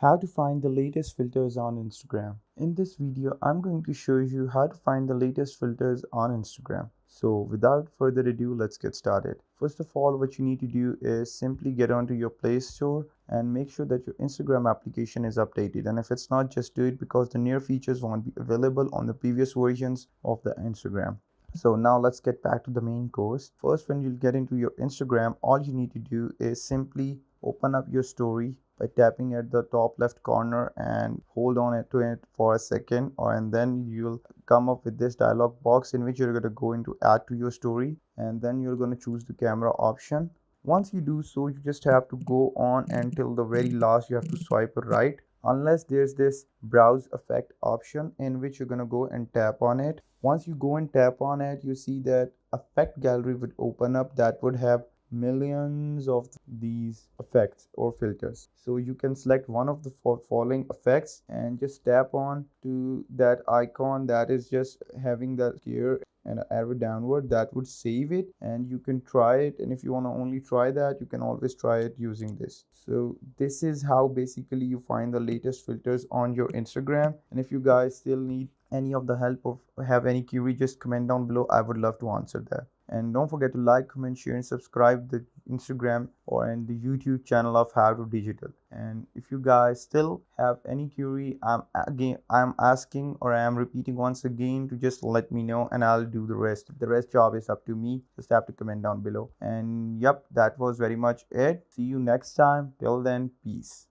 How to find the latest filters on Instagram. In this video, I'm going to show you how to find the latest filters on Instagram. So without further ado, let's get started. First of all, what you need to do is simply get onto your Play Store and make sure that your Instagram application is updated. And if it's not, just do it because the newer features won't be available on the previous versions of the Instagram. So now let's get back to the main course. First, when you get into your Instagram, all you need to do is simply open up your story by tapping at the top left corner and hold on to it for a second, and then you'll come up with this dialog box in which you're going to go into add to your story, and then you're going to choose the camera option. Once you do so, you just have to go on until the very last. You have to swipe right unless there's this browse effect option in which you're going to go and tap on it. Once you go and tap on it, you see that effect gallery would open up that would have millions of these effects or filters. So you can select one of the following effects and just tap on to that icon that is just having that gear and an arrow downward. That would save it and you can try it. And if you want to only try that, you can always try it using this. So this is how basically you find the latest filters on your Instagram. And if you guys still need any of the help or have any query, just comment down below. I would love to answer that. And don't forget to like, comment, share, and subscribe the Instagram or and the YouTube channel of How to Digital. And if you guys still have any query, I'm asking or I'm repeating once again to just let me know and I'll do the rest. The rest job is up to me. Just have to comment down below. And yep, that was very much it. See you next time. Till then, peace.